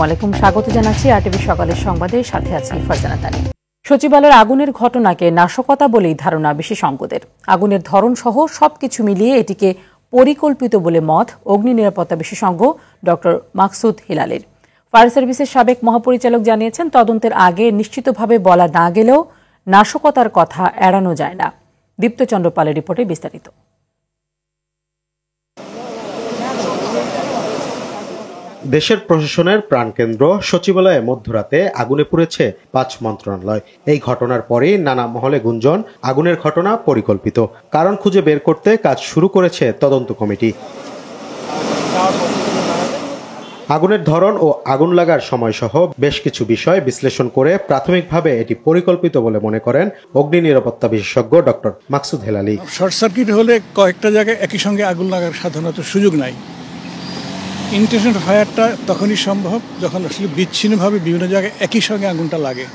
আসসালামু আলাইকুম, স্বাগত জানাচ্ছি আরটিভি সকালের সংবাদে, সাথে আছি ফারজানা তানি। সচিবালয়ের আগুনের ঘটনাকে নাশকতা বলেই ধারণা বিশেষজ্ঞদের। আগুনের ধরন সহ সবকিছু মিলিয়ে এটিকে পরিকল্পিত বলে মত অগ্নি নিরাপত্তা বিশেষজ্ঞ ডক্টর মাকসুদ হিলালের। ফায়ার সার্ভিসের সাবেক মহাপরিচালক জানিয়েছেন, তদন্তের আগে নিশ্চিতভাবে বলা না গেলেও নাশকতার কথা এড়ানো যায় না। দীপ্তচন্দ্র পালের রিপোর্টে বিস্তারিত। দেশের প্রশাসনের প্রাণকেন্দ্র সচিবালয়ে মধ্যরাতে আগুনে পুড়েছে ৫ মন্ত্রণালয়। এই ঘটনার পরেই নানা মহলে গুঞ্জন, আগুনের ঘটনা পরিকল্পিত। কারণ খুঁজে বের করতে কাজ শুরু করেছে তদন্ত কমিটি। আগুনের ধরন ও আগুন লাগার সময়সহ বেশ কিছু বিষয় বিশ্লেষণ করে প্রাথমিকভাবে এটি পরিকল্পিত বলে মনে করেন অগ্নি নিরাপত্তা বিশেষজ্ঞ doctor Maksud Helali. Short circuit হলে কয়েকটা জায়গায় একই সঙ্গে আগুন লাগার সাধারণত সুযোগ নাই। ইন্টেনশনাল ফায়ারটা তখনই সম্ভব যখন আসলে বিচ্ছিন্নভাবে বিভিন্ন জায়গায় একই সঙ্গে আগুনটা লাগে।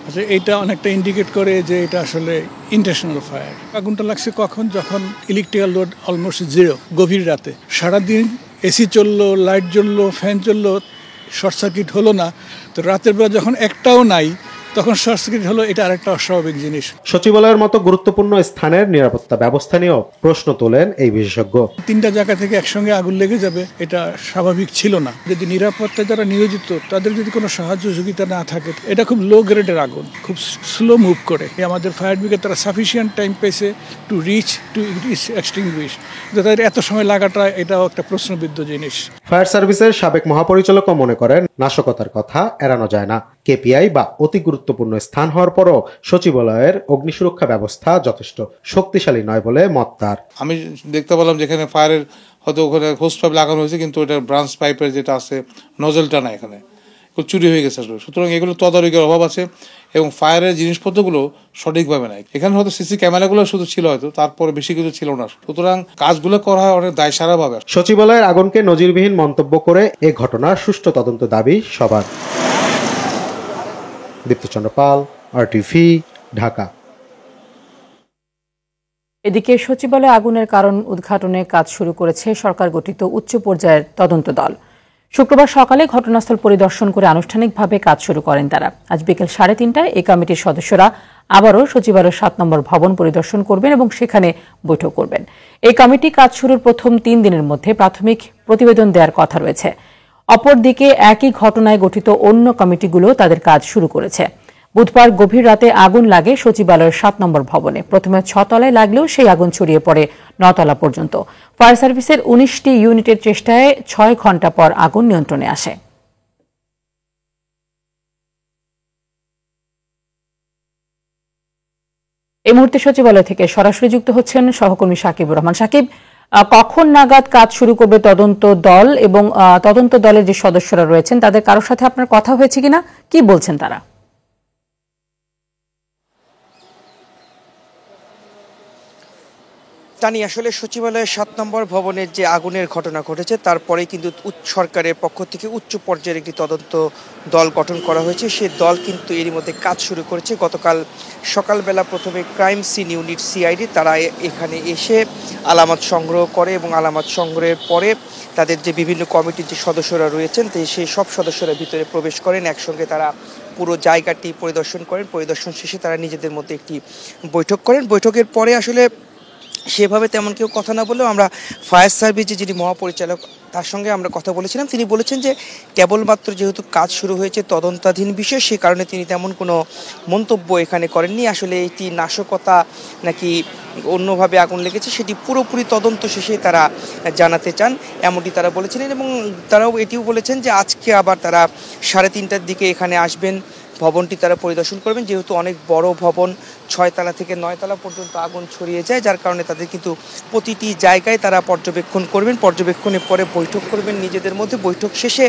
আচ্ছা, এইটা অনেকটা ইন্ডিকেট করে যে এটা আসলে ইন্টেনশনাল ফায়ার। আগুনটা লাগছে কখন? যখন ইলেকট্রিক্যাল লোড অলমোস্ট জিরো, গভীর রাতে। সারাদিন এসি চললো, লাইট জ্বললো, ফ্যান চললো, শর্ট সার্কিট হলো না। তো রাতের বেলা যখন একটাও নাই, তখন শর্ট সার্কিট হলো, এটা আরেকটা অস্বাভাবিক জিনিস। সচিবালয়ের মতো গুরুত্বপূর্ণ স্থানের নিরাপত্তা ব্যবস্থা নিয়েও প্রশ্ন তোলেন এই বিশেষজ্ঞ। 3টা জায়গা থেকে একসঙ্গে আগুন লেগে যাবে, এটা স্বাভাবিক ছিল না। যদি নিরাপত্তায় যারা নিয়োজিত তাদের যদি কোনো সাহায্য সহযোগিতা না থাকে, এটা খুব লো গ্রেডের আগুন, খুব স্লো মুভ করে। আমাদের ফায়ার ব্রিগেড তারা সাফিসিয়েন্ট টাইম পেয়েছে টু রিচ টু এক্সটিংগুইশ। তাদের এত সময় লাগাটা এটাও একটা প্রশ্নবিদ্ধ জিনিস। ফায়ার সার্ভিসের সাবেক মহাপরিচালকও মনে করেন নাশকতার কথা এড়ানো যায় না। কেপিআই বা অতি গুরুত্বপূর্ণ স্থান হওয়ার পরও সচিবালয়ের অগ্নিসুরক্ষা ব্যবস্থা যথেষ্ট শক্তিশালী নয় বলে মত তার। আমি দেখতে পেলাম যেখানে ফায়ারের হয়তো ওখানে হোস পাইপ লাগানো হয়েছে, কিন্তু ওটা ব্রাঞ্চ পাইপের যেটা আছে নজলটা না, এখানে চুরি হয়ে গেছে। সুতরাং এগুলো তদারকির অভাব আছে এবং ফায়ারের জিনিসপত্রগুলো সঠিকভাবে নাই। এখানে হয়তো সিসি ক্যামেরাগুলো শুধু ছিল, হয়তো তারপরে বেশি কিছু ছিল না। সুতরাং কাজগুলো করা হয় অনেক দায়সারাভাবে। সচিবালয়ের আগুনকে নজিরবিহীন মন্তব্য করে এ ঘটনার সুষ্ঠু তদন্ত দাবি সবার। দীপ্তচন্দ্র পাল, আরটিভি, ঢাকা। এদিকে সচিবালয়ে আগুনের কারণ উদ্ঘাটনে কাজ শুরু করেছে সরকার গঠিত উচ্চ পর্যায়ের তদন্ত দল। শুক্রবার সকালে ঘটনাস্থল পরিদর্শন করে আনুষ্ঠানিকভাবে কাজ শুরু করেন তারা। আজ বিকেল 3:30টায় এই কমিটির সদস্যরা আবারও সচিবালয়ের 7 নম্বর ভবন পরিদর্শন করবেন এবং সেখানে বৈঠক করবেন। এই কমিটি কাজ শুরুর প্রথম 3 দিনের মধ্যে প্রাথমিক প্রতিবেদন দেওয়ার কথা রয়েছে। অপরদিকে একই ঘটনায় গঠিত অন্য কমিটিগুলো তাদের কাজ শুরু করেছে। বুধবার গভীর রাতে আগুন লাগে সচিবালয়ের 7 নম্বর ভবনে। প্রথমে 6 তলায় লাগলেও সেই আগুন ছড়িয়ে পড়ে 9 তলা পর্যন্ত। ফায়ার সার্ভিসের 19টি ইউনিটের চেষ্টায় 6 ঘণ্টা পর আগুন নিয়ন্ত্রণে আসে। এই মুহূর্তে সচিবালয় থেকে সরাসরি যুক্ত হচ্ছেন সহকর্মী সাকিবুর রহমান। সাকিব, কখন নাগাদ কাজ শুরু করবে তদন্ত দল এবং তদন্ত দলের যে সদস্যরা রয়েছেন তাদের কারোর সাথে আপনার কথা হয়েছে কিনা, কি বলছেন তারা? তানি, আসলে সচিবালয়ের 7 নম্বর ভবনের যে আগুনের ঘটনা ঘটেছে তারপরে কিন্তু সরকারের পক্ষ থেকে উচ্চ পর্যায়ের একটি তদন্ত দল গঠন করা হয়েছে। সেই দল কিন্তু এরই মধ্যে কাজ শুরু করেছে। গতকাল সকালবেলা প্রথমে ক্রাইম সিন ইউনিট সিআইডি তারা এখানে এসে আলামত সংগ্রহ করে এবং আলামত সংগ্রহের পরে তাদের যে বিভিন্ন কমিটির যে সদস্যরা রয়েছেন সেই সব সদস্যরা ভিতরে প্রবেশ করেন। একসঙ্গে তারা পুরো জায়গাটি পরিদর্শন করেন। পরিদর্শন শেষে তারা নিজেদের মধ্যে একটি বৈঠক করেন। বৈঠকের পরে আসলে সেভাবে তেমন কেউ কথা না বললেও আমরা ফায়ার সার্ভিসের যিনি মহাপরিচালক তার সঙ্গে আমরা কথা বলেছিলাম। তিনি বলেছেন যে কেবলমাত্র যেহেতু কাজ শুরু হয়েছে তদন্তাধীন বিষয়, সে কারণে তিনি তেমন কোনো মন্তব্য এখানে করেননি। আসলে এটি নাশকতা নাকি অন্যভাবে আগুন লেগেছে সেটি পুরোপুরি তদন্ত শেষে তারা জানাতে চান, এমনটি তারা বলেছিলেন। এবং তারাও এটিও বলেছেন যে আজকে আবার তারা 3:30টার দিকে এখানে আসবেন, ভবনটি তারা পরিদর্শন করবেন। যেহেতু অনেক বড় ভবন, 6 তলা থেকে 9 তলা পর্যন্ত আগুন ছড়িয়ে যায়, যার কারণে তাদের কিন্তু প্রতিটি জায়গায় তারা পর্যবেক্ষণ করবেন। পর্যবেক্ষণের পরে বৈঠক করবেন নিজেদের মধ্যে। বৈঠক শেষে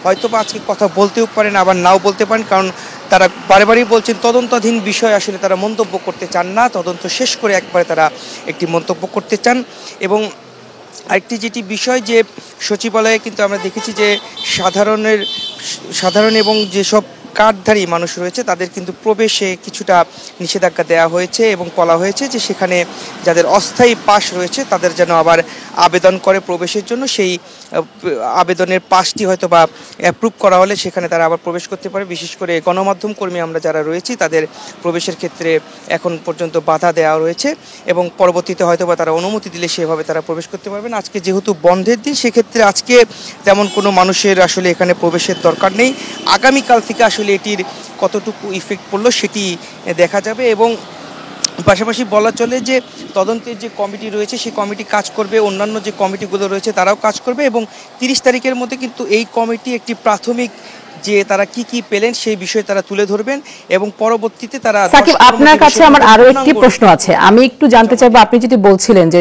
হয়তোবা আজকে কথা বলতেও পারেন, আবার নাও বলতে পারেন, কারণ তারা বারেবারই বলছেন তদন্তাধীন বিষয় আসলে তারা মন্তব্য করতে চান না। তদন্ত শেষ করে একবারে তারা একটি মন্তব্য করতে চান। এবং আরেকটি যেটি বিষয় যে সচিবালয়ে কিন্তু আমরা দেখেছি যে সাধারণ এবং যেসব কার্ডধারী মানুষ রয়েছে তাদের কিন্তু প্রবেশে কিছুটা নিষেধাজ্ঞা দেওয়া হয়েছে এবং বলা হয়েছে যে সেখানে যাদের অস্থায়ী পাস রয়েছে তাদের যেন আবার আবেদন করে প্রবেশের জন্য। সেই আবেদনের পাসটি হয়তো বা অ্যাপ্রুভ করা হলে সেখানে তারা আবার প্রবেশ করতে পারে। বিশেষ করে গণমাধ্যম কর্মী আমরা যারা রয়েছি তাদের প্রবেশের ক্ষেত্রে এখন পর্যন্ত বাধা দেওয়া রয়েছে এবং পরবর্তীতে হয়তো বা তারা অনুমতি দিলে সেভাবে তারা প্রবেশ করতে পারবেন। আজকে যেহেতু বন্ধের দিন, সেক্ষেত্রে আজকে তেমন কোনো মানুষের আসলে এখানে প্রবেশের দরকার নেই। আগামীকাল থেকে আসলে এটির কতটুকু ইফেক্ট পড়লো সেটি দেখা যাবে এবং পাশাপাশি বলা চলে যে তদন্তের যে কমিটি রয়েছে সেই কমিটি কাজ করবে, অন্যান্য যে কমিটিগুলো রয়েছে তারাও কাজ করবে এবং 30 তারিখের মধ্যে কিন্তু এই কমিটি একটি প্রাথমিক যে তারা কি কি পেলেন সেই বিষয়ে তারা তুলে ধরবেন এবং পরবর্তীতে তারা সাকিব, আপনার কাছে আমার আরো একটি প্রশ্ন আছে। আমি একটু জানতে চাইবো, আপনি যদি বলছিলেন যে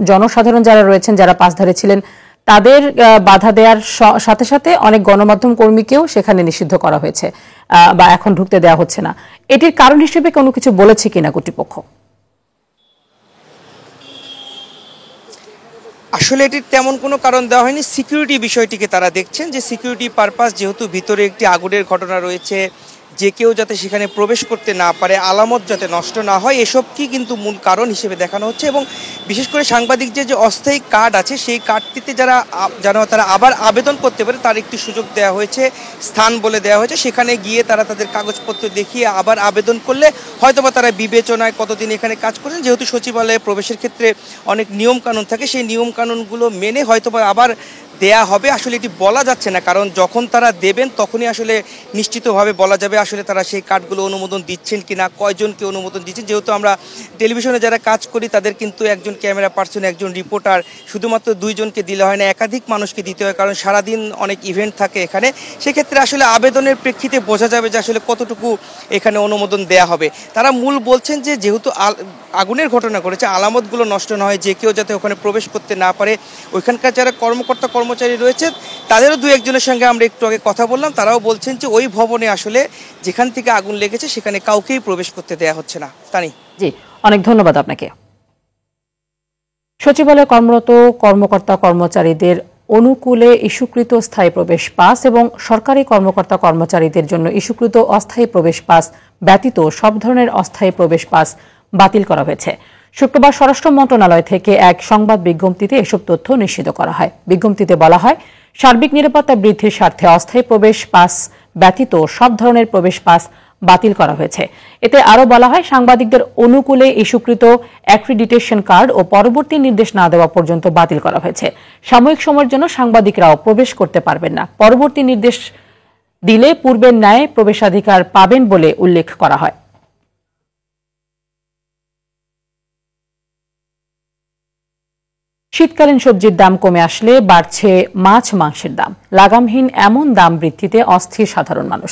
জনসাধারণ যারা রয়েছেন, যারা পাশধারে ছিলেন, তাদের বাধা দেওয়ার সাথে সাথে অনেক গণমাধ্যম কর্মীকেও সেখানে নিষিদ্ধ করা হয়েছে বা এখন ঢুকতে দেওয়া হচ্ছে না, এটির কারণ হিসেবে কোনো কিছু বলেছে কিনা কর্তৃপক্ষ? আসলে এটির তেমন কোনো কারণ দেওয়া হয়নি। সিকিউরিটি বিষয়টিকে তারা দেখছেন যে সিকিউরিটি পারপাস, যেহেতু ভিতরে একটি আগুনের ঘটনা রয়েছে, যে কেউ যাতে সেখানে প্রবেশ করতে না পারে, আলামত যাতে নষ্ট না হয়, এসবকে কিন্তু মূল কারণ হিসেবে দেখানো হচ্ছে। এবং বিশেষ করে সাংবাদিকদের যে অস্থায়ী কার্ড আছে সেই কার্ডটিতে যেন তারা আবার আবেদন করতে পারে তার একটি সুযোগ দেওয়া হয়েছে, স্থান বলে দেওয়া হয়েছে। সেখানে গিয়ে তারা তাদের কাগজপত্র দেখিয়ে আবার আবেদন করলে হয়তোবা তারা বিবেচনায় কতদিন এখানে কাজ করেন, যেহেতু সচিবালয়ে প্রবেশের ক্ষেত্রে অনেক নিয়মকানুন থাকে, সেই নিয়মকানুনগুলো মেনে হয়তোবা আবার দেয়া হবে। আসলে এটি বলা যাচ্ছে না, কারণ যখন তারা দেবেন তখনই আসলে নিশ্চিতভাবে বলা যাবে আসলে তারা সেই কার্ডগুলো অনুমোদন দিচ্ছেন কিনা, কয়জনকে অনুমোদন দিচ্ছেন। যেহেতু আমরা টেলিভিশনে যারা কাজ করি তাদের কিন্তু একজন ক্যামেরা পার্সন, একজন রিপোর্টার, শুধুমাত্র 2 জনকে দিলে হয় না, একাধিক মানুষকে দিতে হয়, কারণ সারাদিন অনেক ইভেন্ট থাকে এখানে। সেক্ষেত্রে আসলে আবেদনের প্রেক্ষিতে বোঝা যাবে যে আসলে কতটুকু এখানে অনুমোদন দেয়া হবে। তারা মূল বলছেন যে যেহেতু আগুনের ঘটনা ঘটেছে, আলামতগুলো নষ্ট না হয়, যে কেউ যাতে ওখানে প্রবেশ করতে না পারে। ওইখানকার যারা কর্মচারী রয়েছে তাদেরও 2-1 জনের সঙ্গে আমরা একটু আগে কথা বললাম, তারাও বলছেন যে ওই ভবনে আসলে যেখান থেকে আগুন লেগেছে সেখানে কাউকেই প্রবেশ করতে দেয়া হচ্ছে না। তানি, জি, অনেক ধন্যবাদ আপনাকে। সচিবালয়ে কর্মরত কর্মকর্তা কর্মচারীদের অনুকূলে ইস্যুকৃত স্থায়ী প্রবেশ পাস এবং সরকারি কর্মকর্তা কর্মচারীদের জন্য ইস্যুকৃত অস্থায়ী প্রবেশ পাস ব্যতীত সব ধরনের অস্থায়ী প্রবেশ পাস বাতিল করা হয়েছে। শুক্রবার স্বরাষ্ট্র মন্ত্রণালয় থেকে এক সংবাদ বিজ্ঞপ্তিতে এসব তথ্য নিশ্চিত করা হয়। বিজ্ঞপ্তিতে বলা হয়, সার্বিক নিরাপত্তা বৃদ্ধির স্বার্থে অস্থায়ী প্রবেশ পাস ব্যতীত সব ধরনের প্রবেশ পাস বাতিল করা হয়েছে। এতে আরও বলা হয়, সাংবাদিকদের অনুকূলে ইস্যুকৃত অ্যাক্রিডিটেশন কার্ড ও পরবর্তী নির্দেশ না দেওয়া পর্যন্ত বাতিল করা হয়েছে। সাময়িক সময়ের জন্য সাংবাদিকরাও প্রবেশ করতে পারবেন না। পরবর্তী নির্দেশ দিলে পূর্বের ন্যায় প্রবেশাধিকার পাবেন বলে উল্লেখ করা হয়। শীতকালীন সবজির দাম কমে আসলে বাড়ছে মাছ মাংসের দাম। লাগামহীন এমন দাম বৃদ্ধিতে অস্থির সাধারণ মানুষ।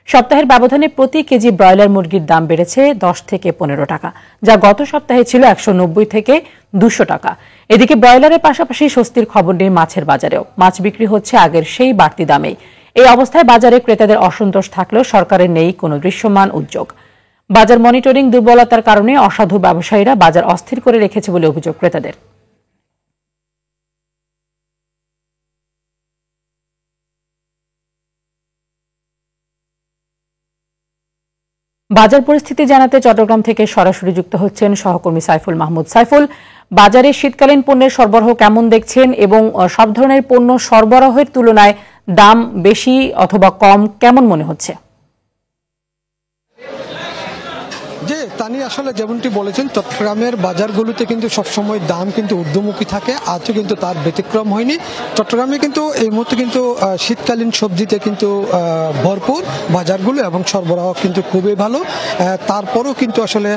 সপ্তাহের ব্যবধানে প্রতি কেজি ব্রয়লার মুরগির দাম বেড়েছে 10 থেকে 15 টাকা, যা গত সপ্তাহে ছিল 190 থেকে 200 টাকা। এদিকে ব্রয়লারের পাশাপাশি স্বস্তির খবর নেই মাছের বাজারেও। মাছ বিক্রি হচ্ছে আগের সেই বাড়তি দামেই। এই অবস্থায় বাজারে ক্রেতাদের অসন্তোষ থাকলেও সরকারের নেই কোনো দৃশ্যমান উদ্যোগ। বাজার মনিটরিং দুর্বলতার কারণে অসাধু ব্যবসায়ীরা বাজার অস্থির করে রেখেছে বলে অভিযোগ ক্রেতাদের। বাজার পরিস্থিতি জানাতে চট্টগ্রাম থেকে সরাসরি যুক্ত হচ্ছেন সহকর্মী সাইফুল মাহমুদ। সাইফুল, বাজারে শীতকালীন পণ্যের সরবরাহ কেমন দেখছেন এবং সব ধরনের পণ্য সরবরাহের তুলনায় দাম বেশি অথবা কম কেমন মনে হচ্ছে? যে তানি আসলে যেমনটি বলেছেন, চট্টগ্রামের বাজারগুলোতে কিন্তু সবসময় দাম কিন্তু ঊর্ধ্বমুখী থাকে, আজও কিন্তু তার ব্যতিক্রম হয়নি। চট্টগ্রামে কিন্তু এই মুহূর্তে কিন্তু শীতকালীন সবজিতে কিন্তু ভরপুর বাজারগুলো এবং সরবরাহ কিন্তু খুবই ভালো। তারপরও কিন্তু আসলে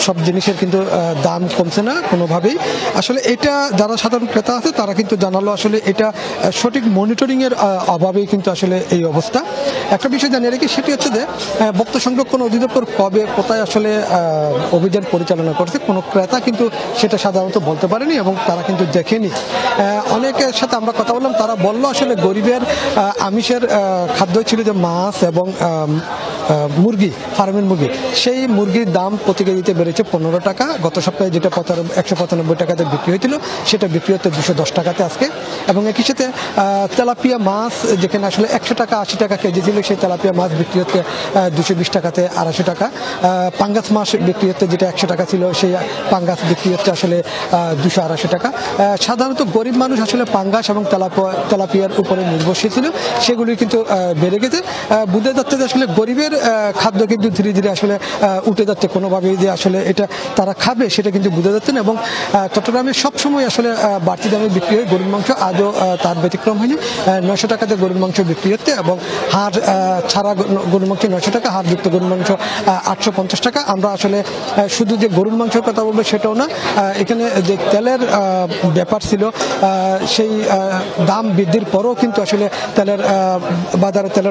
সব জিনিসের কিন্তু দাম কমছে না কোনোভাবেই। আসলে এটা যারা সাধারণ ক্রেতা আছে তারা কিন্তু জানালো আসলে এটা সঠিক মনিটরিংয়ের অভাবেই কিন্তু আসলে এই অবস্থা। একটা বিষয় জানিয়ে রাখি, সেটি হচ্ছে যে ভোক্তা সংরক্ষণ অধিদপ্তর কবে কোথায় আসলে অভিযান পরিচালনা করছে কোনো ক্রেতা কিন্তু সেটা সাধারণত বলতে পারেনি এবং তারা কিন্তু দেখেনি। অনেকের সাথে আমরা কথা বললাম, তারা বললো আসলে গরিবের আমিষের খাদ্য ছিল যে মাছ এবং মুরগি, ফার্মের মুরগি, সেই মুরগির দাম প্রতি কেজিতে বেড়েছে 15 টাকা। গত সপ্তাহে যেটা 195 টাকাতে বিক্রি হয়েছিল সেটা বিক্রি হচ্ছে 210 টাকাতে আজকে। এবং একই সাথে তেলাপিয়া মাছ যেখানে আসলে 100 টাকা 80 টাকা কেজি ছিল, সেই তেলাপিয়া মাছ বিক্রি হচ্ছে 220 টাকাতে 250 টাকা। পাঙ্গাস মাছ বিক্রি হচ্ছে, যেটা 100 টাকা ছিল সেই পাঙ্গাস বিক্রি হচ্ছে আসলে 200-250 টাকা। সাধারণত গরিব মানুষ আসলে পাঙ্গাস এবং তেলাপিয়ার উপরে নির্ভরশীল ছিল, সেগুলি কিন্তু বেড়ে গেছে। বোঝা যাচ্ছে যে আসলে গরিবের খাদ্য কিন্তু ধীরে ধীরে আসলে উঠে যাচ্ছে, কোনোভাবেই যে আসলে এটা তারা খাবে সেটা কিন্তু বোঝা যাচ্ছে না। এবং চট্টগ্রামে সবসময় আসলে বাড়তি দামে বিক্রি হয় গরুর মাংস, আজও তার ব্যতিক্রম হয়নি। 900 টাকাতে গরুর মাংস বিক্রি হচ্ছে এবং হাড় ছাড়া গরুর মাংস 900 টাকা, হাড়যুক্ত গরুর মাংস 850 টাকা। আমরা আসলে শুধু যে গরুর মাংসের কথা বলবো সেটাও না, এখানে যে তেলের ব্যাপার ছিল সেই দাম বৃদ্ধির পরেও কিন্তু আসলে তেলের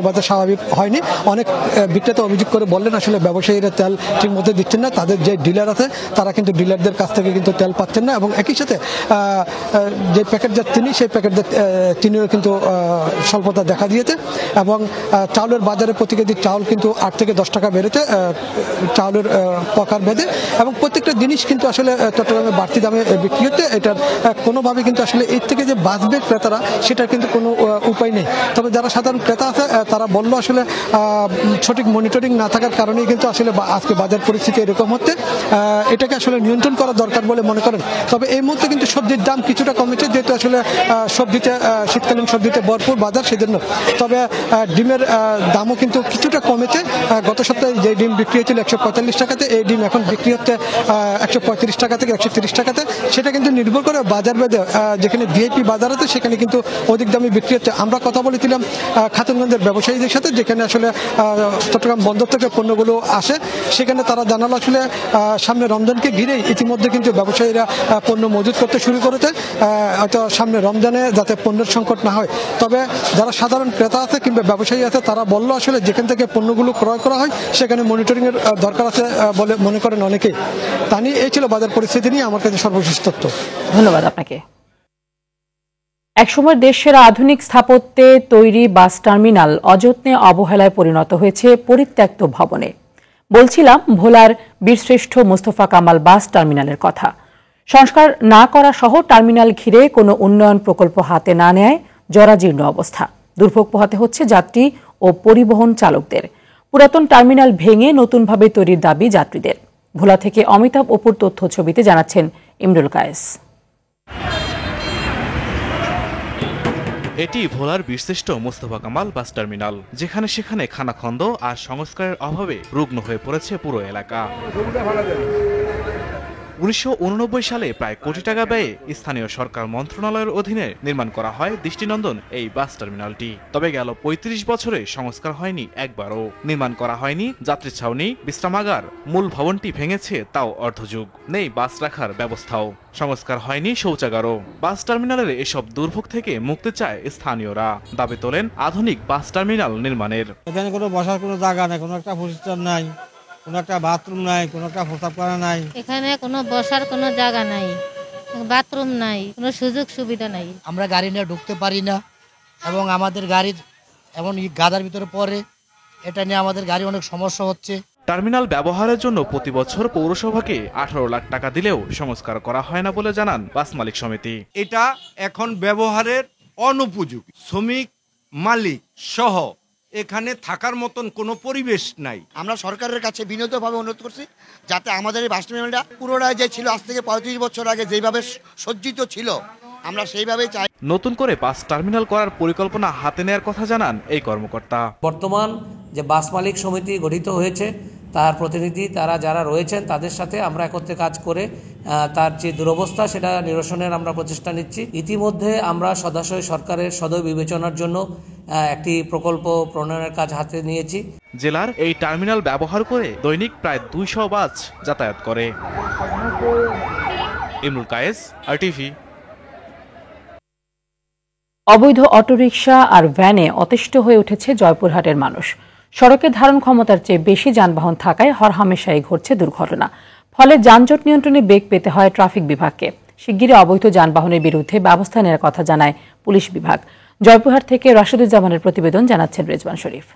বাজার স্বাভাবিক হয়নি। অনেক বিক্রেতা অভিযোগ করে বললেন আসলে ব্যবসায়ীরা তেল ঠিক মতো দিচ্ছেন না, তাদের যে ডিলার আছে তারা কিন্তু ডিলারদের কাছ থেকে কিন্তু তেল পাচ্ছেন না। এবং একই সাথে যে প্যাকেটজাত চিনি, সেই প্যাকেটজাত চিনিও কিন্তু স্বল্পতা দেখা দিয়েছে। এবং চাউলের বাজারে প্রতি কেজি চাউল কিন্তু 8 থেকে 10 টাকা বেড়েছে চাউলের প্রকার ভেদে। এবং প্রত্যেকটা জিনিস কিন্তু আসলে চট্টগ্রামে বাড়তি দামে বিক্রি হচ্ছে। এটার কোনোভাবে কিন্তু আসলে এর থেকে যে বাঁচবে ক্রেতারা সেটার কিন্তু কোনো উপায় নেই। তবে যারা সাধারণ ক্রেতা আছে তারা বললো আসলে সঠিক মনিটরিং না থাকার কারণেই কিন্তু আসলে আজকে বাজার পরিস্থিতি এরকম হচ্ছে, এটাকে আসলে নিয়ন্ত্রণ করা দরকার বলে মনে করেন। তবে এই মুহূর্তে কিন্তু সবজির দাম কিছুটা কমেছে, যেহেতু আসলে সবজিতে শীতকালীন সবজিতে ভরপুর বাজার সেজন্য। তবে ডিমের দামও কিন্তু কিছুটা কমেছে। গত সপ্তাহে যে ডিম বিক্রি হয়েছিল 145 টাকাতে, এই ডিম এখন বিক্রি হচ্ছে 135 টাকা থেকে 130 টাকাতে। সেটা কিন্তু নির্ভর করে বাজার ভেদে, যেখানে ভিআইপি বাজার আছে সেখানে কিন্তু অধিক দামে বিক্রি হচ্ছে। আমরা কথা বলেছিলাম খাতুনগঞ্জের ব্যবসায়ীদের সাথে, যেখানে আসলে চট্টগ্রাম বন্দর থেকে পণ্যগুলো আসে, সেখানে তারা জানালো আসলে সামনে রমজানকে ঘিরেই ইতিমধ্যে কিন্তু ব্যবসায়ীরা পণ্য মজুত করতে শুরু করেছে, হয়তো সামনে রমজানে যাতে পণ্যের সংকট না হয়। তবে যারা সাধারণ ক্রেতা আছে কিংবা ব্যবসায়ী আছে তারা বললো আসলে যেখান থেকে পণ্যগুলো ক্রয় করা হয় সেখানে মনিটরিং এর দরকার আছে বলে মনে করেন অনেকেই। তা নিয়ে এই ছিল বাজার পরিস্থিতি নিয়ে আমার কাছে সর্বশেষ তথ্য। ধন্যবাদ আপনাকে। একসময় দেশের আধুনিক স্থাপত্যে তৈরি বাস টার্মিনাল অযত্নে অবহেলায় পরিণত হয়েছে পরিত্যক্ত ভবনে। বলছিলাম ভোলার বীরশ্রেষ্ঠ মোস্তফা কামাল বাস টার্মিনালের কথা। সংস্কার না করা সহ টার্মিনাল ঘিরে কোনো উন্নয়ন প্রকল্প হাতে না নেয় জরাজীর্ণ অবস্থা। দুর্ভোগ পোহাতে হচ্ছে যাত্রী ও পরিবহন চালকদের। পুরাতন টার্মিনাল ভেঙে নতুনভাবে তৈরির দাবি যাত্রীদের। ভোলা থেকে অমিতাভ অপুর তথ্য ছবিতে জানাচ্ছেন ইমরুল কায়েস। এটি ভোলার বীরশ্রেষ্ঠ মোস্তফা কামাল বাস টার্মিনাল, যেখানে সেখানে খানাখন্দ আর সংস্কারের অভাবে রুগ্ন হয়ে পড়েছে পুরো এলাকা। 1989 সালে প্রায় কোটি টাকা ব্যয়ে স্থানীয় সরকার মন্ত্রণালয়ের অধীনে নির্মাণ করা হয় দৃষ্টিনন্দন এই বাস টার্মিনালটি। তবে গেল 35 বছরে সংস্কার হয়নি একবারও। নির্মাণ করা হয়নি যাত্রী ছাউনি, বিশ্রামাগার, মূল ভবনটি ভেঙেছে তাও অর্ধযুগ। নেই বাস রাখার ব্যবস্থাও, সংস্কার হয়নি শৌচাগারও। বাস টার্মিনালের এসব দুর্ভোগ থেকে মুক্তি চায় স্থানীয়রা। দাবি তোলেন আধুনিক বাস টার্মিনাল নির্মাণের। এখানে কোনো বসার কোনো জায়গা নাই, কোনো একটা প্রতিষ্ঠান নাই, কোনো একটা বাথরুম নাই, কোনো একটা প্রস্রাব করা নাই। এখানে কোনো বসার কোনো জায়গা নাই, বাথরুম নাই, কোনো সুযোগ সুবিধা নাই। আমরা গাড়ি নিয়ে ঢুকতে পারি না এবং আমাদের গাড়ির এমন গাদার ভিতরে পড়ে, এটা নিয়ে আমাদের গাড়ি অনেক সমস্যা হচ্ছে। টার্মিনাল ব্যবহারের জন্য প্রতি বছর পৌরসভাকে 18 লাখ টাকা দিলেও সংস্কার করা হয় না বলে জানান বাস মালিক সমিতি। এটা এখন ব্যবহারের অনুপযোগী, শ্রমিক মালিক সহ এখানে থাকার মতন কোনো পরিবেশ নাই। আমরা সরকারের কাছে বিনীতভাবে অনুরোধ করছি যাতে আমাদের এই বাস টার্মিনালটা পুরোটাই যে ছিল আজ থেকে 35 বছর আগে যেভাবে সজ্জিত ছিল আমরা সেইভাবেই চাই। নতুন করে বাস টার্মিনাল করার পরিকল্পনা হাতে নেওয়ার কথা জানান এই কর্মকর্তা। বর্তমান যে বাস মালিক সমিতি গঠিত হয়েছে তার প্রতিনিধি তারা যারা রয়েছেন তাদের সাথে আমরা একত্রে কাজ করে তার যে দুরবস্থা সেটা নিরসনের আমরা প্রচেষ্টা নিচ্ছি। ইতিমধ্যে আমরা সদাশয় সরকারের সদয় বিবেচনার জন্য একটি প্রকল্প প্রণয়নের কাজ হাতে নিয়েছি। জেলার এই টার্মিনাল ব্যবহার করে দৈনিক প্রায় 200 বাস যাতায়াত করে। ইমরুল কায়েস, আরটিভি। অবৈধ অটোরিকশা আর ভ্যানে অতিষ্ঠ হয়ে উঠেছে জয়পুরহাটের মানুষ। সড়কে ধারণ ক্ষমতার চেয়ে বেশি যানবাহন থাকায় হরহামেশাই ঘটছে দুর্ঘটনা। ফলে যানজট নিয়ন্ত্রণে বেগ পেতে হয় ট্রাফিক বিভাগকে। শিগগিরই অবৈধ যানবাহনের বিরুদ্ধে ব্যবস্থা নেওয়ার কথা জানায় পুলিশ বিভাগ। জয়পুরহাট থেকে রাশিদুজ্জামানের প্রতিবেদন জানাচ্ছেন রেজওয়ান শরীফ।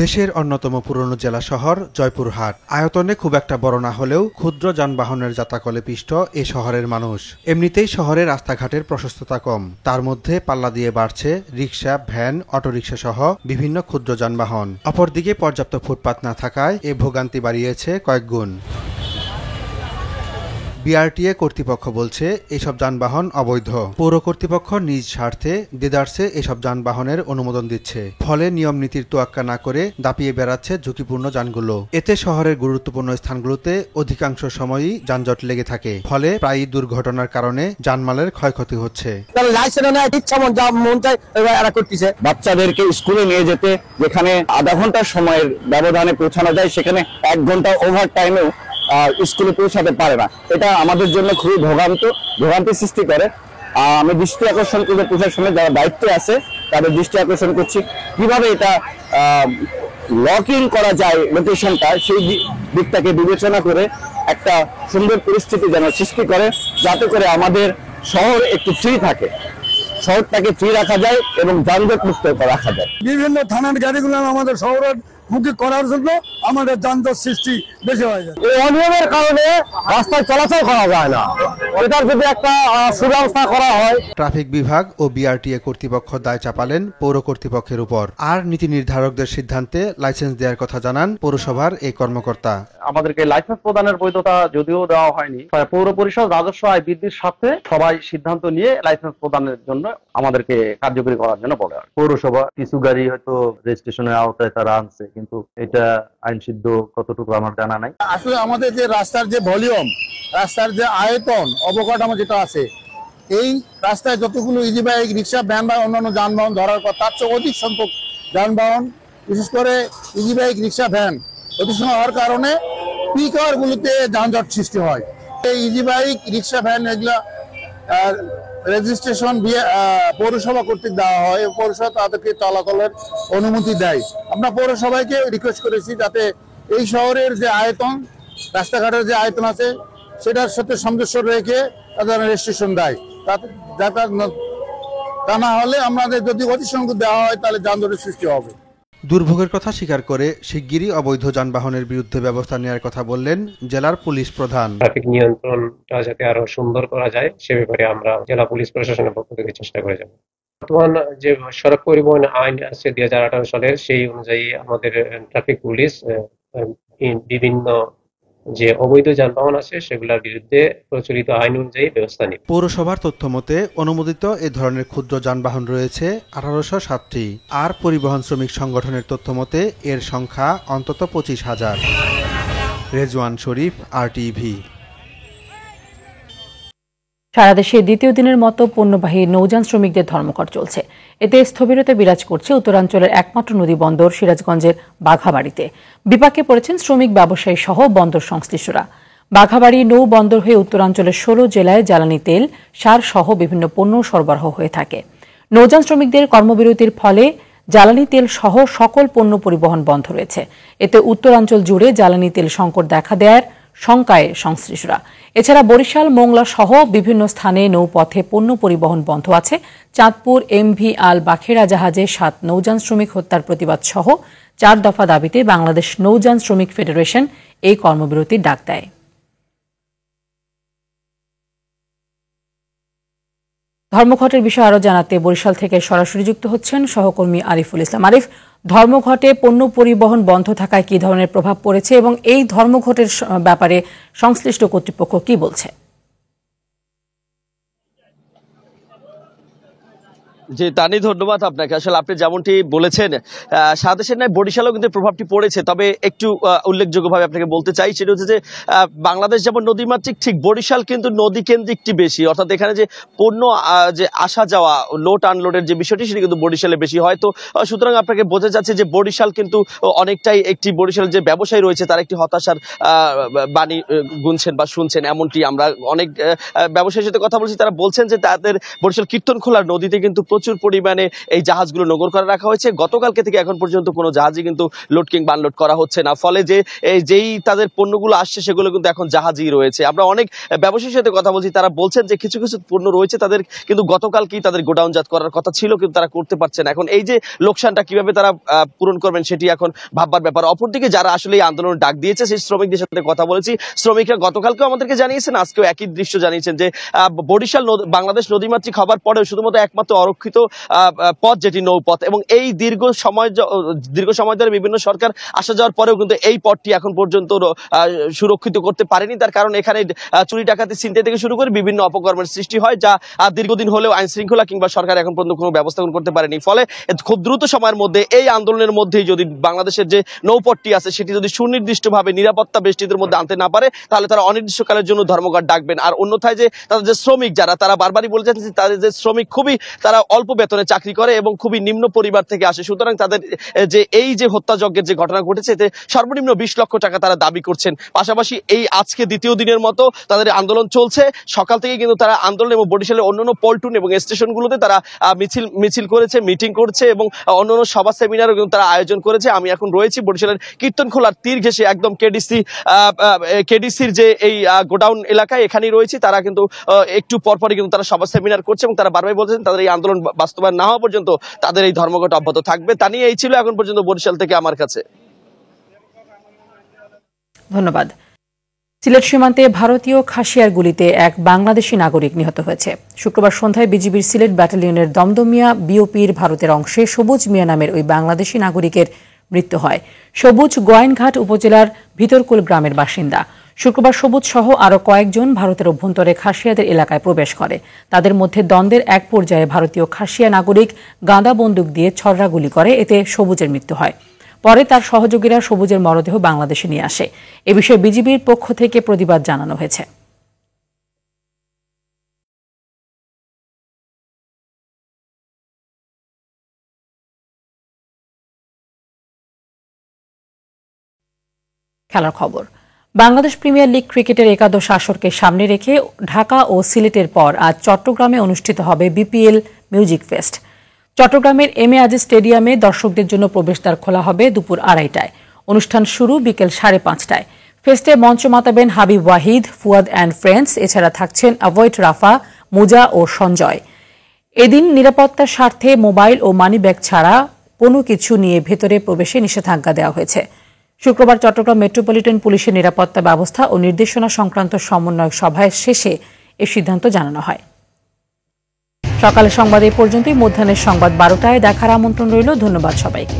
দেশের অন্যতম পুরনো জেলা শহর জয়পুরহাট। আয়তনে খুব একটা বড় না হলেও ক্ষুদ্র যানবাহনের যাতাকলে পিষ্ট এ শহরের মানুষ। এমনিতেই শহরের রাস্তাঘাটের প্রশস্ততা কম, তার মধ্যে পাল্লা দিয়ে বাড়ছে রিকশা, ভ্যান, অটোরিকশা সহ বিভিন্ন ক্ষুদ্র যানবাহন। অপরদিকে পর্যাপ্ত ফুটপাত না থাকায় এ ভোগান্তি বাড়িয়েছে কয়েক গুণ। বিআরটিএ কর্তৃপক্ষ বলছে এসব যানবাহন অবৈধ। পৌর কর্তৃপক্ষ নিজ স্বার্থে দেদারসে এসব যানবাহনের অনুমোদন দিচ্ছে, ফলে নিয়ম নীতির তোয়াক্কা না করে দাপিয়ে বেড়াচ্ছে ঝুঁকিপূর্ণ যানগুলো। এতে শহরের গুরুত্বপূর্ণ স্থানগুলোতে অধিকাংশ সময়ই যানজট লেগে থাকে, ফলে প্রায়ই দুর্ঘটনার কারণে জানমালের ক্ষয়ক্ষতি হচ্ছে। বাচ্চাদেরকে স্কুলে নিয়ে যেতে যেখানে আধা ঘন্টার সময়ের ব্যবধানে পৌঁছানো যায়, সেখানে 1 ঘন্টা ওভার টাইমেও স্কুলে পৌঁছাতে পারে না। এটা আমাদের জন্য খুবই ভোগান্তি সৃষ্টি করে। আমি দৃষ্টি আকর্ষণ করে প্রশাসনের যারা দায়িত্বে আছে তাদের দৃষ্টি আকর্ষণ করছি কিভাবে এটা লকিং করা যায় লোকেশনটা, সেই দিকটাকে বিবেচনা করে একটা সুন্দর পরিস্থিতি যেন সৃষ্টি করে, যাতে করে আমাদের শহর একটু ফ্রি থাকে, শহরটাকে ফ্রি রাখা যায় এবং যানজট মুক্ত রাখা যায়। বিভিন্ন থানার গাড়িগুলো আমাদের শহরের মুখে করার জন্য আমাদের যানজট সৃষ্টি বেশি হয়ে যায়। এই অনিয়মের কারণে রাস্তায় চলাচল করা যায় না, এটার যদি একটা সুব্যবস্থা করা হয়। ট্রাফিক বিভাগ ও বিআরটিএ কর্তৃপক্ষ দায় চাপালেন পৌর কর্তৃপক্ষের উপর। আর নীতি নির্ধারকদের সিদ্ধান্তে লাইসেন্স দেওয়ার কথা জানান পৌরসভার এই কর্মকর্তা। আমাদেরকে লাইসেন্স প্রদানের বৈধতা যদিও দেওয়া হয়নি, পৌর পরিষদ রাজস্ব আয় বৃদ্ধির সাথে সবাই সিদ্ধান্ত নিয়ে লাইসেন্স প্রদানের জন্য আমাদেরকে কার্যকরী করার জন্য বলে। পৌরসভা কিছু গাড়ি হয়তো রেজিস্ট্রেশনের আওতায় তারা আনছে, কিন্তু এটা আইন সিদ্ধ কতটুকু আমার জানা নাই। আসলে আমাদের যে রাস্তার যে ভলিউম, রাস্তার যে আয়তন, অবকাঠামো যেটা আছে, এই রাস্তায় যতগুলো ইজি বাইক, রিক্সা, ভ্যান বা অন্যান্য যানবাহন ধরার পর তার চেয়ে অধিক সংখ্যক যানবাহন, বিশেষ করে ইজি বাইক, রিক্সা, ভ্যান অধিক সংখ্যক হওয়ার কারণে পিক আওয়ার গুলোতে যানজট সৃষ্টি হয়। এই ইজি বাইক, রিক্সা, ভ্যান এগুলা রেজিস্ট্রেশন পৌরসভা কর্তৃক দেওয়া হয়, পৌরসভা তাদেরকে চলাচলের অনুমতি দেয়। আমরা পৌরসভাকে রিকোয়েস্ট করেছি যাতে এই শহরের যে আয়তন, রাস্তাঘাটের যে আয়তন আছে সেটার সাথে সামঞ্জস্য রেখে তাদের রেজিস্ট্রেশন দেয়, তা না হলে আমাদের যদি অতিসংখ্য দেওয়া হয় তাহলে যানজটের সৃষ্টি হবে। দুর্ভোগের কথা স্বীকার করে শিগগিরই অবৈধ যানবাহনের বিরুদ্ধে ব্যবস্থা নেওয়ার কথা বললেন জেলার পুলিশ প্রধান। ট্রাফিক নিয়ন্ত্রণটা যাতে আরো সুন্দর করা যায় সে ব্যাপারে আমরা জেলা পুলিশ প্রশাসনের পক্ষ থেকে চেষ্টা করে যাব। বর্তমান যে সড়ক পরিবহন আইন আছে 2018 সালের, সেই অনুযায়ী আমাদের ট্রাফিক পুলিশ বিভিন্ন যে অবৈধ যানবাহন আছে সেগুলোর বিরুদ্ধে প্রচলিত আইন অনুযায়ী ব্যবস্থা নেবে। পৌরসভার তথ্য মতে অনুমোদিত এ ধরনের ক্ষুদ্র যানবাহন রয়েছে 1807টি, আর পরিবহন শ্রমিক সংগঠনের তথ্য মতে এর সংখ্যা অন্তত 25,000। রেজওয়ান শরীফ, আরটিভি। সারা দেশে দ্বিতীয় দিনের মতো পণ্যবাহী নৌযান শ্রমিকদের ধর্মঘট চলছে। এতে স্থবিরতা বিরাজ করছে উত্তরাঞ্চলের একমাত্র নদী বন্দর সিরাজগঞ্জের বাঘাবাড়িতে। বিপাকে পড়েছেন শ্রমিক, ব্যবসায়ী সহ বন্দর সংশ্লিষ্টরা। বাঘাবাড়ি নৌ বন্দর হয়ে উত্তরাঞ্চলের 16 জেলায় জ্বালানি তেল, সার সহ বিভিন্ন পণ্য সরবরাহ হয়ে থাকে। নৌযান শ্রমিকদের কর্মবিরতির ফলে জ্বালানি তেল সহ সকল পণ্য পরিবহন বন্ধ রয়েছে। এতে উত্তরাঞ্চল জুড়ে জ্বালানি তেল সংকট দেখা দেয়ার শঙ্কায় সংশ্লিষ্টরা। এছাড়া বরিশাল, মোংলা সহ বিভিন্ন স্থানে নৌপথে পণ্য পরিবহন বন্ধ আছে। চাঁদপুর এমভি আল বাখেরা জাহাজে 7 নৌযান শ্রমিক হত্যার প্রতিবাদ সহ 4 দফা দাবিতে বাংলাদেশ নৌযান শ্রমিক ফেডারেশন এই কর্মবিরতির ডাক দেয়। ধর্মঘটের বিষয়ে আরো জানাতে বরিশাল থেকে সরাসরি যুক্ত হচ্ছেন সহকর্মী আরিফুল ইসলাম। আরিফ, ধর্মঘটে পণ্য পরিবহন বন্ধ থাকায় কি ধরনের প্রভাব পড়েছে এবং এই ধর্মঘটের ব্যাপারে সংশ্লিষ্ট কর্তৃপক্ষ কি বলছে? জি তানি, ধন্যবাদ আপনাকে। আসলে আপনি যেমনটি বলেছেন সারা দেশের নয় বরিশালেও কিন্তু প্রভাবটি পড়েছে, তবে একটু উল্লেখযোগ্যভাবে আপনাকে বলতে চাই সেটা হচ্ছে যে বাংলাদেশ যেমন নদীমাতৃক, ঠিক বরিশাল কিন্তু নদী কেন্দ্রিকটি বেশি, অর্থাৎ এখানে যে পণ্য যে আসা যাওয়া, লোড আনলোডের যে বিষয়টি সেটা কিন্তু বরিশালে বেশি হয়। তো সুতরাং আপনাকে বোঝা যাচ্ছে যে বরিশাল কিন্তু অনেকটাই একটি, বরিশাল যে ব্যবসায়ী রয়েছে তার একটি হতাশার বাণী গুনছেন বা শুনছেন। এমনটি আমরা অনেক ব্যবসায়ীর সাথে কথা বলছি, তারা বলছেন যে তাদের বরিশাল কীর্তনখোলার নদীতে কিন্তু প্রচুর প্রচুর পরিমাণে এই জাহাজগুলো নোঙর করে রাখা হয়েছে। গতকালকে থেকে এখন পর্যন্ত কোনো জাহাজই কিন্তু লোড কিংবা আনলোড করা হচ্ছে না, ফলে যেই তাদের পণ্যগুলো আসছে সেগুলো কিন্তু এখন জাহাজই রয়েছে। আমরা অনেক ব্যবসায়ীর সাথে কথা বলছি, তারা বলছেন যে কিছু কিছু পণ্য রয়েছে তাদের কিন্তু গতকালকেই তাদের গোডাউনজাত করার কথা ছিল, কিন্তু তারা করতে পারছে না। এখন এই যে লোকসানটা কিভাবে তারা পূরণ করবেন সেটি এখন ভাববার ব্যাপার। অপরদিকে যারা আসলে এই আন্দোলনের ডাক দিয়েছে সেই শ্রমিকদের সাথে কথা বলেছি, শ্রমিকরা গতকালকেও আমাদেরকে জানিয়েছেন, আজকেও একই দৃশ্য জানিয়েছেন যে বরিশাল বাংলাদেশ নদীমাতৃক হবার পরেও শুধুমাত্র একমাত্র অরক্ষিত পথ যেটি নৌপথ, এবং এই দীর্ঘ সময় ধরে বিভিন্ন সরকার আসা যাওয়ার পরেও কিন্তু এই পথটি এখন পর্যন্ত সুরক্ষিত করতে পারেনি। তার কারণ এখানে চুরি ডাকাতি ছিনতাই থেকে শুরু করে বিভিন্ন অপকর্মের সৃষ্টি হয়, যা দীর্ঘদিন হলেও আইন শৃঙ্খলা কিংবা সরকার এখন পর্যন্ত কোনো ব্যবস্থা করতে পারেনি। ফলে খুব দ্রুত সময়ের মধ্যে এই আন্দোলনের মধ্যেই যদি বাংলাদেশের যে নৌপথটি আছে সেটি যদি সুনির্দিষ্টভাবে নিরাপত্তা বেষ্টিদের মধ্যে আনতে না পারে, তাহলে তারা অনির্দিষ্টকালের জন্য ধর্মঘট ডাকবেন। আর অন্যথায় যে তাদের যে শ্রমিক যারা, তারা বারবারই বলে যাচ্ছেন যে তাদের যে শ্রমিক তারা অল্প বেতনে চাকরি করে এবং খুবই নিম্ন পরিবার থেকে আসে, সুতরাং তাদের যে এই যে হত্যাযজ্ঞের যে ঘটনা ঘটেছে এতে সর্বনিম্ন 20 লক্ষ টাকা তারা দাবি করছেন। পাশাপাশি এই আজকে দ্বিতীয় দিনের মতো তাদের আন্দোলন চলছে। সকাল থেকে কিন্তু তারা আন্দোলন এবং বরিশালের অন্যান্য পল্টন এবং স্টেশনগুলোতে তারা মিছিল করেছে, মিটিং করছে এবং অন্যান্য সভা সেমিনারও কিন্তু তারা আয়োজন করেছে। আমি এখন রয়েছি বরিশালের কীর্তনখোলার তীর ঘেঁষে একদম কেডিসির যে এই গোডাউন এলাকায়, এখানেই রয়েছে। তারা কিন্তু একটু পরপরই কিন্তু তারা সভা সেমিনার করছে এবং তারা বারবার বলছেন তাদের এই আন্দোলন বাস্তবায়ন না হওয়া পর্যন্ত তাদের এই ধর্মঘট অব্যাহত থাকবে। তা নিয়ে এই ছিল এখন পর্যন্ত বরিশাল থেকে আমার কাছে। ধন্যবাদ। সিলেট সীমান্তে ভারতীয় খাসিয়ার গুলিতে এক বাংলাদেশি নাগরিক নিহত হয়েছে। শুক্রবার সন্ধ্যায় বিজিবির সিলেট ব্যাটালিয়নের দমদমিয়া বিওপির ভারতের অংশে সবুজ মিয়া নামের ওই বাংলাদেশি নাগরিকের মৃত্যু হয়। সবুজ গোয়াইনঘাট উপজেলার ভিতরকুল গ্রামের বাসিন্দা। শুক্রবার সবুজ সহ আরও কয়েকজন ভারতের অভ্যন্তরে খাসিয়াদের এলাকায় প্রবেশ করে। তাদের মধ্যে দ্বন্দ্বের এক পর্যায়ে ভারতীয় খাসিয়া নাগরিক গাঁদা বন্দুক দিয়ে ছররা গুলি করে, এতে সবুজের মৃত্যু হয়। পরে তার সহযোগীরা সবুজের মরদেহ বাংলাদেশে নিয়ে আসে। এ বিষয়ে বিজিবির পক্ষ থেকে প্রতিবাদ জানানো হয়েছে। খেলার খবর। বাংলাদেশ প্রিমিয়ার লিগ ক্রিকেটের একাদশ আসরকে সামনে রেখে ঢাকা ও সিলেটের পর আজ চট্টগ্রামে অনুষ্ঠিত হবে বিপিএল মিউজিক ফেস্ট। চট্টগ্রামের এম এ আজিজ স্টেডিয়ামে দর্শকদের জন্য প্রবেশদ্বার খোলা হবে দুপুর 2:30টায়। অনুষ্ঠান শুরু বিকেল 5:30টায়। ফেস্টে মঞ্চ মাতাবেন হাবিব ওয়াহিদ, ফুয়াদ অ্যান্ড ফ্রেন্ডস, এছাড়া থাকছেন অ্যাভয়েড রাফা, মুজা ও সঞ্জয়। এদিন নিরাপত্তার স্বার্থে মোবাইল ও মানিব্যাগ ছাড়া কোনো কিছু নিয়ে ভেতরে প্রবেশে নিষেধাজ্ঞা দেওয়া হয়েছে। শুক্রবার চট্টগ্রাম মেট্রোপলিটন পুলিশের নিরাপত্তা ব্যবস্থা ও নির্দেশনা সংক্রান্ত সমন্বয়ক সভায় শেষে এ সিদ্ধান্ত জানানো হয়। সকালের সংবাদ এ পর্যন্তই। মধ্যাহ্নের সংবাদ 12টায় দেখার আমন্ত্রণ রইল। ধন্যবাদ সবাইকে।